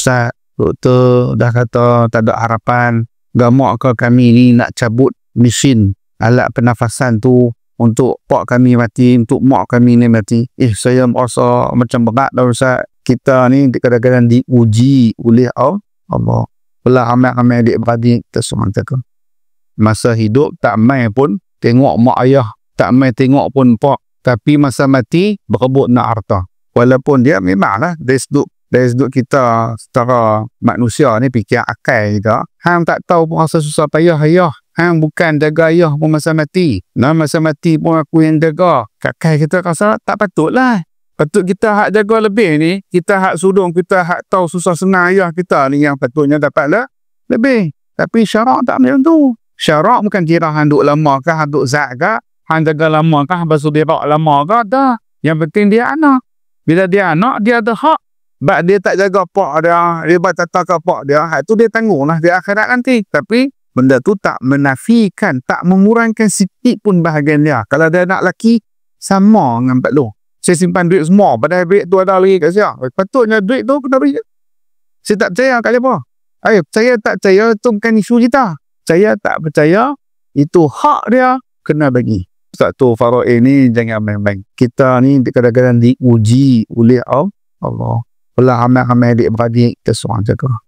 Ustaz, doktor dah kata tak ada harapan. Gamak ke kami ni nak cabut mesin alat pernafasan tu untuk pak kami mati, untuk mak kami ni mati. Saya merasa macam berat dah Ustaz. Kita ni kadang-kadang diuji oleh Allah. Belah ramai-ramai adik-beradik kita semua tu. Masa hidup tak main pun tengok mak ayah, tak main tengok pun pak. Tapi masa mati berebut nak harta. Walaupun dia memanglah dari sudut kita secara manusia ni fikir akal kita. Hang tak tahu pun rasa susah payah ayah. Hang bukan jaga ayah pun masa mati. Nah masa mati pun aku yang jaga. Kakak kita rasa tak patutlah. Patut kita hak jaga lebih ni. Kita hak sudung, kita hak tahu susah senang ayah kita ni yang patutnya dapatlah lebih. Tapi syarak tak macam tu. Syarak bukan kira hang duk lama kah, hang duk zat kah, hang jaga lama kah, basuh dia rak lama kah, dah. Yang penting dia anak. Bila dia anak, dia ada hak. Sebab dia tak jaga pak dia batata ke pak dia, hak tu dia tanggunglah di akhirat nanti. Tapi benda tu tak menafikan, tak mengurangkan sikit pun bahagian dia. Kalau dia anak lelaki, sama dengan Pak Long. Saya simpan duit semua, padahal duit tu ada lagi kat saya. Patutnya duit tu kena beri. Saya tak percaya kali apa? Saya tak percaya, itu bukan isu kita. Saya tak percaya, itu hak dia, kena bagi. Satu Farouk ini jangan main-main. Kita ni kadang-kadang diuji oleh Allah. Belah ramai-ramai adik-beradik kita seorang jaga.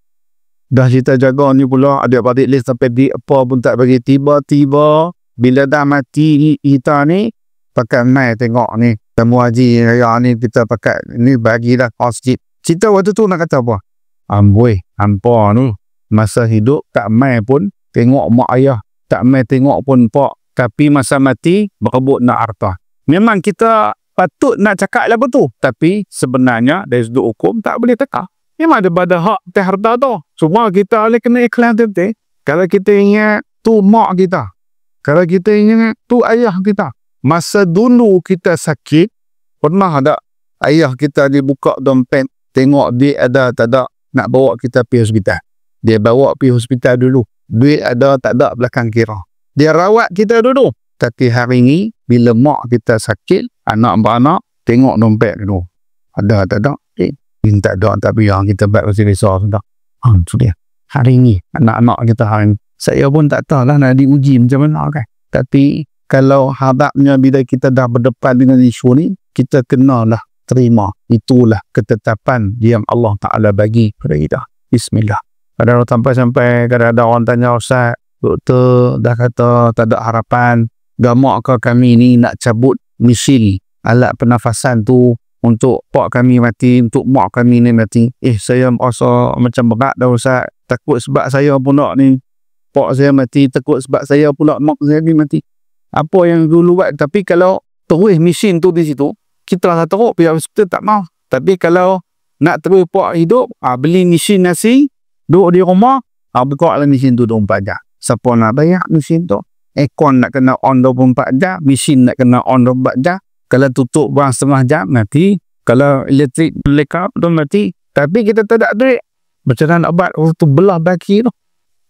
Dah kita jaga ni pula adik-beradik list sampai di apa pun tak bagi. Tiba-tiba bila dah mati kita ni pakai mai tengok ni tamu haji raya ni kita pakai ni bagilah masjid. Kita waktu tu nak kata apa? Amboi, hampa tu masa hidup tak mai pun tengok mak ayah, tak mai tengok pun pak. Tapi masa mati berebut nak harta. Memang kita patut nak cakap lah betul. Tapi sebenarnya dari sudut hukum tak boleh tekak. Memang ada pada hak teh harta tu. Semua kita boleh kena ikhlas tu. Kalau kita ingat tu mak kita. Kalau kita ingat tu ayah kita. Masa dulu kita sakit, pernah ada ayah kita dibuka dompet. Tengok dia ada tak ada nak bawa kita pergi hospital. Dia bawa pergi hospital dulu. Duit ada tak ada belakang kira. Dia rawat kita dulu. Tapi hari ni bila mak kita sakit, anak-beranak tengok dompet dulu. Ada tak ada? Tak ada, tak biar kita buat risau sudah. Tu dia. Hari ni anak-anak kita hari ni. Saya pun tak tahu lah nak diuji macam mana kan. Tapi kalau harapnya bila kita dah berdepan dengan isu ni, kita kenalah terima. Itulah ketetapan yang Allah Ta'ala bagi kepada kita. Bismillah. Kadang sampai kadang ada orang tanya, Ustaz, doktor dah kata tak ada harapan. Gamak ke kami ni nak cabut mesin alat pernafasan tu untuk pak kami mati, untuk mak kami ni mati. Saya merasa macam berat dah Ustaz. Takut sebab saya pula ni pak saya mati, takut sebab saya pula mak saya ni mati. Apa yang dulu buat. Tapi kalau terus mesin tu di situ, kita tak teruk, pihak hospital tak mau. Tapi kalau nak terus pak hidup, beli mesin nasi, duduk di rumah, buka lah mesin tu 24 jam. Siapa nak bayar mesin tu? Aircon nak kena on 24 jam, mesin nak kena on 24 jam. Kalau tutup berang setengah jam, mati. Kalau elektrik blackout tu mati. Tapi kita tak ada duit. Macam mana nak buat waktu belah baki tu?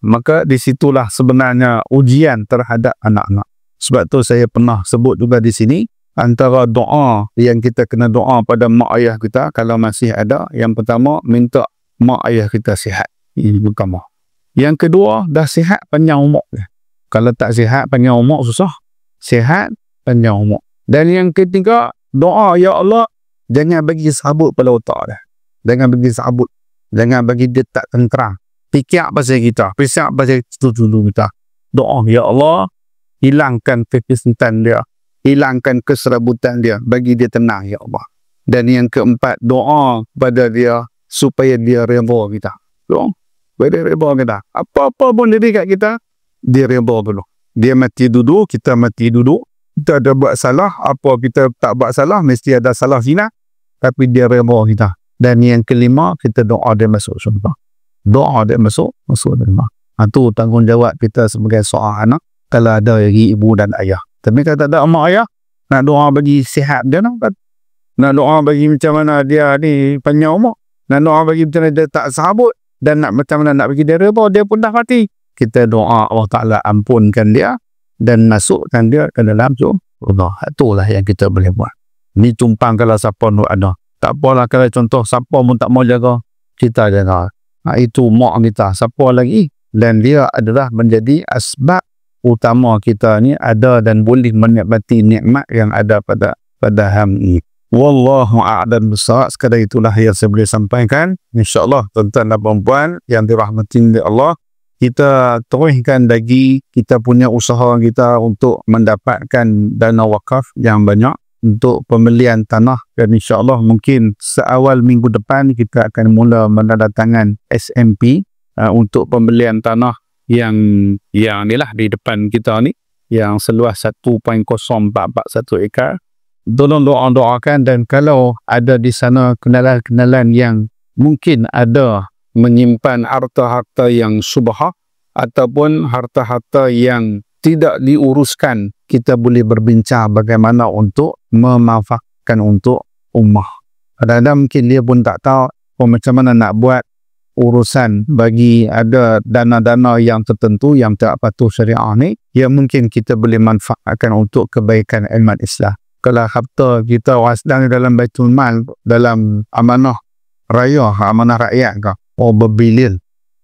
Maka disitulah sebenarnya ujian terhadap anak-anak. Sebab tu saya pernah sebut juga di sini, antara doa yang kita kena doa pada mak ayah kita kalau masih ada, yang pertama minta mak ayah kita sihat. Ini pertama. Yang kedua, dah sihat panjang umur. Kalau tak sihat panjang umur susah. Sihat panjang umur. Dan yang ketiga, doa, ya Allah, jangan bagi sabut pada otak dah. Jangan bagi sabut. Jangan bagi dia tak tenteram. Fikir pasal kita. Fikir pasal dulu kita. Doa, ya Allah, hilangkan kekesulitan dia. Hilangkan keserabutan dia. Bagi dia tenang, ya Allah. Dan yang keempat, doa kepada dia supaya dia redha kita. Doa. Supaya dia redha kita. Apa-apa pun jadi kat kita, dia redha dulu. Dia mati duduk, kita mati duduk. Kita ada buat salah, apa kita tak buat salah, mesti ada salah zina. Tapi dia redha kita. Dan yang kelima, kita doa dia masuk syurga. Doa dia masuk syurga. Itu tanggungjawab kita sebagai seorang anak. Kalau ada lagi ibu dan ayah. Tapi kalau tak ada mak ayah, nak doa bagi sihat dia nak doa bagi macam mana dia ni panjang umur. Nak doa bagi macam mana dia tak sahabut. Dan nak macam mana nak bagi dia redha, dia pun dah mati. Kita doa Allah Ta'ala ampunkan dia dan masukkan dia ke dalam surga. Itulah yang kita boleh buat. Ni tumpang kalau siapa nak ada. Tak apalah kalau contoh siapa pun tak mau jaga, kita jaga. Itu mak kita. Siapa lagi? Dan dia adalah menjadi asbab utama kita ni ada dan boleh menikmati nikmat yang ada pada ham ini. Wallahu a'lam bissawab. Sekadar itulah yang saya boleh sampaikan. InsyaAllah tuan-tuan dan puan-puan yang dirahmati oleh Allah, kita teruskan lagi kita punya usaha kita untuk mendapatkan dana wakaf yang banyak untuk pembelian tanah, dan insyaAllah mungkin seawal minggu depan kita akan mula menandatangan SMP untuk pembelian tanah yang ni lah di depan kita ni, yang seluas 1.0441 ekar. Tolong doakan, dan kalau ada di sana kenalan-kenalan yang mungkin ada menyimpan harta-harta yang subhah ataupun harta-harta yang tidak diuruskan, kita boleh berbincang bagaimana untuk memanfaatkan untuk ummah. Kadang-kadang mungkin dia pun tak tahu macam mana nak buat urusan bagi ada dana-dana yang tertentu yang tak patuh syariah ni, yang mungkin kita boleh manfaatkan untuk kebaikan umat Islam. Kalau harta kita sedang dalam baitul mal, dalam amanah raya, amanah rakyat ke, berbilion.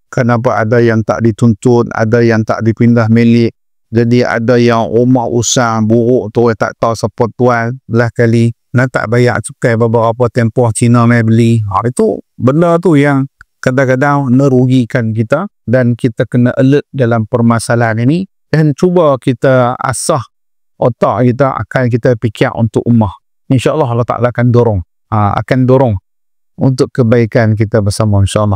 Kenapa ada yang tak dituntut, ada yang tak dipindah milik. Jadi ada yang rumah usang buruk tu tak tahu siapa tuan, belah kali nak tak bayar cukai beberapa tempoh Cina mai beli. Itu benda tu yang kadang-kadang merugikan kita, dan kita kena alert dalam permasalahan ini, dan cuba kita asah otak kita, akan kita fikir untuk ummah. InsyaAllah Allah Ta'ala akan dorong untuk kebaikan kita bersama, insyaAllah.